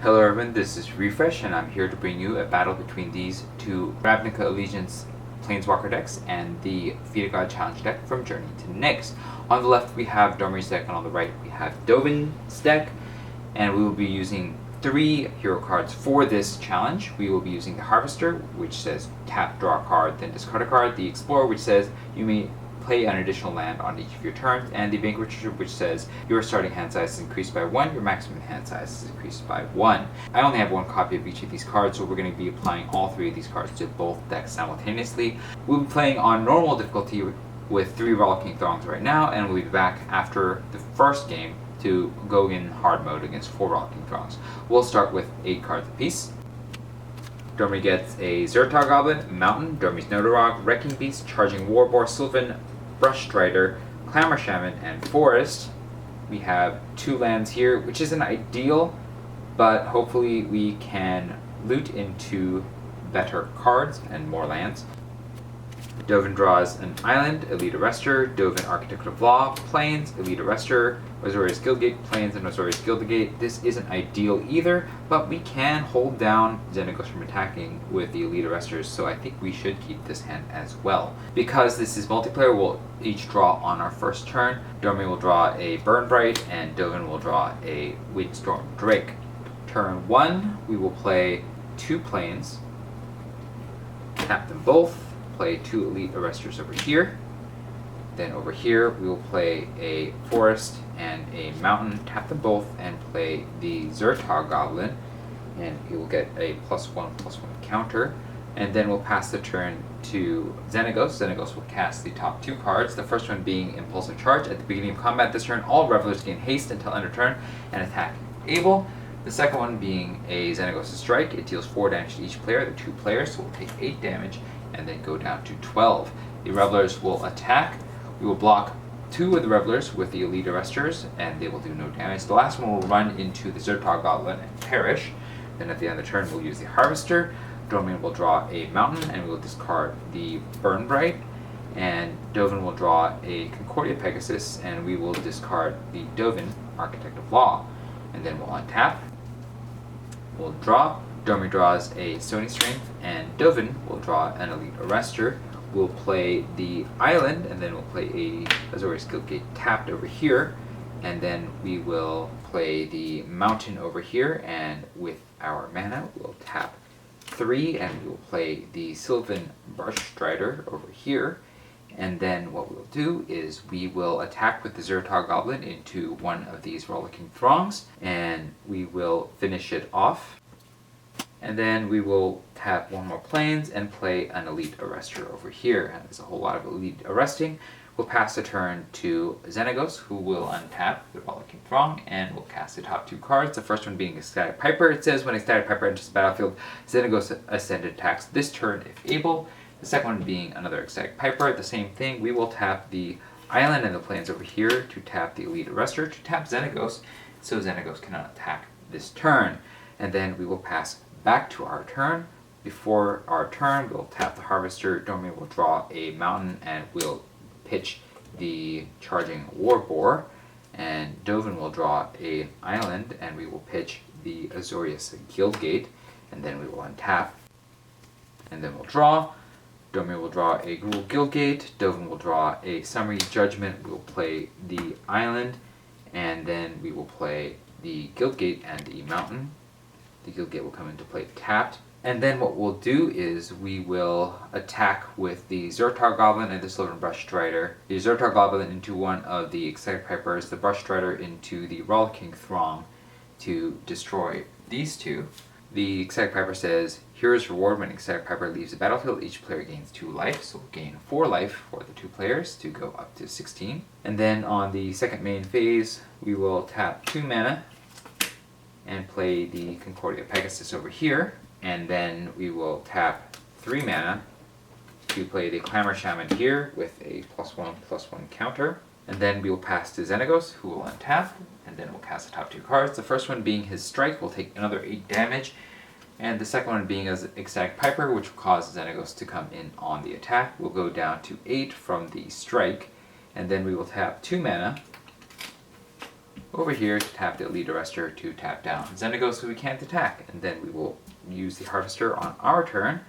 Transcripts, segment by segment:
Hello everyone, this is Refresh, and I'm here to bring you a battle between these two Ravnica Allegiance Planeswalker decks and the Feet of God Challenge deck from Journey to Nyx. On the left we have Domri's deck, and on the right we have Dovin's deck, and we will be using 3 hero cards for this challenge. We will be using the Harvester, which says tap, draw a card, then discard a card, the Explorer, which says you may play an additional land on each of your turns, and the Vanquisher, which says your starting hand size is increased by 1, your maximum hand size is increased by 1. I only have 1 copy of each of these cards, so we're going to be applying all 3 of these cards to both decks simultaneously. We'll be playing on normal difficulty with 3 Rollicking Throngs right now, and we'll be back after the first game to go in hard mode against 4 Rollicking Throngs. We'll start with 8 cards apiece. Domri gets a Zertar Goblin, Mountain, Dormi's Nodorog, Wrecking Beast, Charging Warboar, Sylvan, Brush Strider, Clamor Shaman, and Forest. We have 2 lands here, which isn't ideal, but hopefully we can loot into better cards and more lands. Dovin draws an Island, Elite Arrestor, Dovin Architect of Law, Plains, Elite Arrestor, Azorius Guildgate, Plains, and Azorius Guildgate. This isn't ideal either, but we can hold down Xenagos from attacking with the Elite Arrestors, so I think we should keep this hand as well. Because this is multiplayer, we'll each draw on our first turn. Domri will draw a Burn Bright, and Dovin will draw a Windstorm Drake. Turn 1, we will play 2 Plains, tap them both, play 2 Elite Arrestors over here. Then over here we will play a Forest and a Mountain, tap them both, and play the Zertar Goblin, and he will get a +1/+1 counter. And then we'll pass the turn to Xenagos. Xenagos will cast the top 2 cards, the first one being Impulsive Charge. At the beginning of combat this turn, all Revelers gain haste until end of turn and attack able. The second one being a Xenagos' Strike. It deals 4 damage to each player, the 2 players, so we'll take 8 damage and then go down to 12. The Revelers will attack. We will block 2 of the Revelers with the Elite Arrestors, and they will do no damage. The last one will run into the Zertar Goblin and perish. Then at the end of the turn, we'll use the Harvester. Domri will draw a Mountain, and we will discard the Burn Bright. And Dovin will draw a Concordia Pegasus, and we will discard the Dovin Architect of Law. And then we'll untap. We'll draw. Domri draws a Stony Strength, and Dovin will draw an Elite Arrestor. We'll play the Island, and then we'll play a Azorius Guildgate tapped over here, and then we will play the Mountain over here, and with our mana we'll tap 3, and we will play the Sylvan Brush Strider over here. And then what we'll do is we will attack with the Zertar Goblin into one of these Rollicking Throngs, and we will finish it off. And then we will tap 1 more Plains and play an Elite Arrestor over here. And there's a whole lot of Elite Arresting. We'll pass the turn to Xenagos, who will untap the Rollicking Throng, and we'll cast the top 2 cards. The first one being Ecstatic Piper. It says when Ecstatic Piper enters the battlefield, Xenagos Ascended attacks this turn if able. The second one being another Ecstatic Piper. The same thing, we will tap the Island and the Plains over here to tap the Elite Arrestor, to tap Xenagos, so Xenagos cannot attack this turn. And then we will pass back to our turn. Before our turn, we'll tap the Harvester. Domri will draw a Mountain, and we'll pitch the Charging Warboar. And Dovin will draw a Island, and we will pitch the Azorius Guildgate. And then we will untap. And then we'll draw. Domri will draw a Gruul Guildgate. Dovin will draw a Summary Judgment. We'll play the Island, and then we will play the Guildgate and the Mountain. The Guildgate will come into play tapped. And then what we'll do is we will attack with the Zertar Goblin and the Sylvan Brush Strider. The Zertar Goblin into one of the Ecstatic Pipers, the Brush Strider into the Rollicking Throng to destroy these 2. The Ecstatic Piper says, Hero's Reward. When Ecstatic Piper leaves the battlefield, each player gains 2 life, so we'll gain 4 life for the 2 players to go up to 16. And then on the second main phase, we will tap 2 mana and play the Concordia Pegasus over here, and then we will tap 3 mana to play the Clamor Shaman here with a +1/+1 counter. And then we will pass to Xenagos, who will untap, and then we'll cast the top 2 cards. The first one being his Strike will take another 8 damage, and the second one being as Ecstatic Piper, which will cause Xenagos to come in on the attack. We'll go down to 8 from the Strike, and then we will tap 2 mana over here to tap the Elite Arrestor to tap down Xenagos, who we can't attack. And then we will use the Harvester on our turn.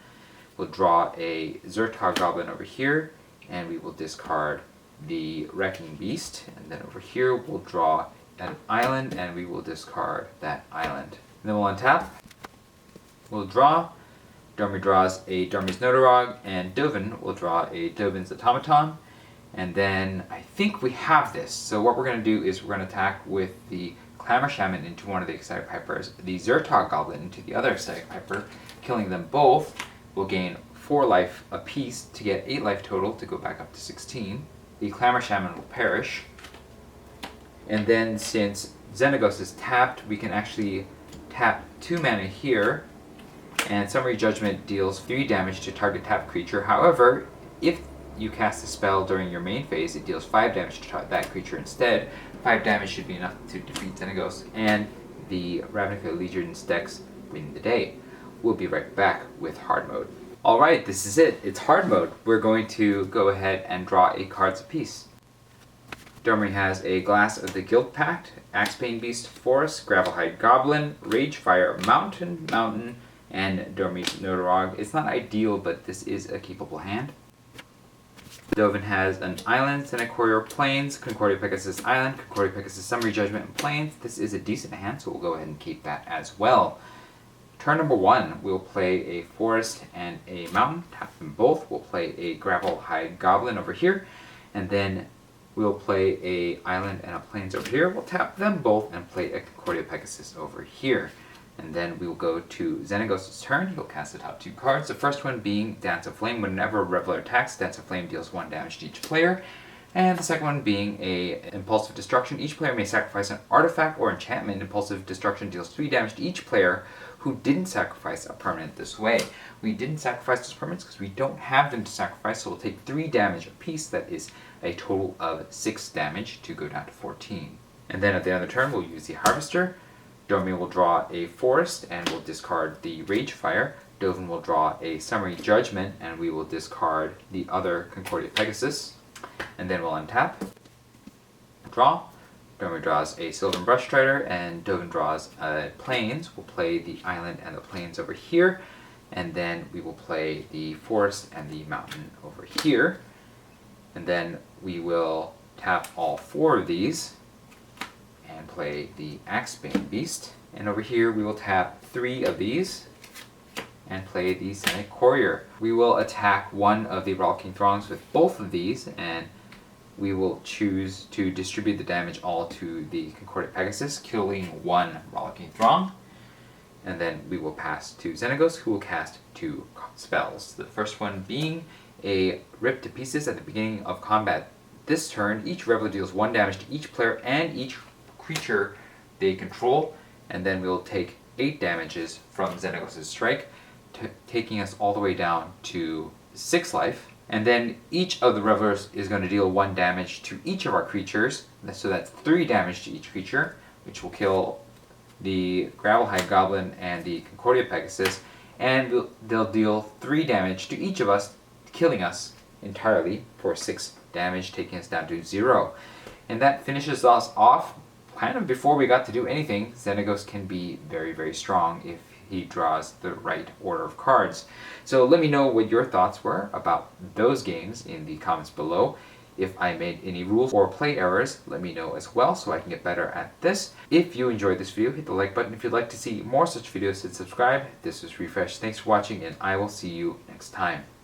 We'll draw a Zertog Goblin over here, and we will discard the Wrecking Beast. And then over here we'll draw an island, and we will discard that island. And then we'll untap. We'll draw. Domri draws a Domri's Notorog, and Dovin will draw a Dovin's Automaton. And then I think we have this. So what we're going to do is we're going to attack with the Clamor Shaman into one of the Ecstatic Pipers, the Zertog Goblin into the other Ecstatic Piper, killing them both. We'll gain 4 life apiece to get 8 life total to go back up to 16. The Clamor Shaman will perish. And then since Xenagos is tapped, we can actually tap 2 mana here, and Summary Judgment deals 3 damage to target tapped creature. However, if you cast a spell during your main phase, it deals 5 damage to that creature instead. 5 damage should be enough to defeat Xenagos, and the Ravnica Allegiance decks win the day. We'll be right back with hard mode. Alright, this is it. It's hard mode. We're going to go ahead and draw 8 cards apiece. Domri has a Glass of the Guild Pact, Axebane Beast, Forest, Gravelhide Goblin, Ragefire, Mountain, and Domri's Notorog. It's not ideal, but this is a capable hand. Dovin has an Island, Xenagos Plains, Concordia Pegasus Island, Concordia Pegasus Summary Judgment, and Plains. This is a decent hand, so we'll go ahead and keep that as well. Turn number 1, we'll play a Forest and a Mountain. Tap them both. We'll play a Gravelhide Goblin over here, and then we'll play a Island and a Plains over here. We'll tap them both and play a Concordia Pegasus over here. And then we will go to Xenagos' turn. He'll cast the top 2 cards. The first one being Dance of Flame. Whenever a Reveler attacks, Dance of Flame deals 1 damage to each player. And the second one being a Impulsive Destruction. Each player may sacrifice an artifact or enchantment. Impulsive Destruction deals 3 damage to each player who didn't sacrifice a permanent this way. We didn't sacrifice those permanents because we don't have them to sacrifice, so we'll take 3 damage apiece. That is a total of 6 damage to go down to 14. And then at the end of the turn, we'll use the Harvester. Domri will draw a Forest, and we'll discard the Ragefire. Dovin will draw a Summary Judgment, and we will discard the other Concordia Pegasus. And then we'll untap. Draw. Domri draws a Sylvan Brushstrider, and Dovin draws a Plains. We'll play the Island and the Plains over here, and then we will play the Forest and the Mountain over here. And then we will tap all 4 of these and play the Axebane Beast. And over here we will tap 3 of these and play the Senate Courier. We will attack one of the Rollicking Throngs with both of these, and we will choose to distribute the damage all to the Concordia Pegasus, killing 1 Rollicking Throng. And then we will pass to Xenagos, who will cast 2 spells. The first one being a Rip to Pieces at the beginning of combat. This turn, each Reveler deals 1 damage to each player and each creature they control, and then we'll take 8 damages from Xenagos' strike, taking us all the way down to 6 life. And then each of the Revelers is going to deal 1 damage to each of our creatures, so that's 3 damage to each creature, which will kill the Gravelhide Goblin and the Concordia Pegasus, and they'll deal 3 damage to each of us, killing us entirely for 6 damage, taking us down to 0. And that finishes us off kind of before we got to do anything. Xenagos can be very, very strong if he draws the right order of cards. So let me know what your thoughts were about those games in the comments below. If I made any rules or play errors, let me know as well so I can get better at this. If you enjoyed this video, hit the like button. If you'd like to see more such videos, hit subscribe. This was Refresh. Thanks for watching, and I will see you next time.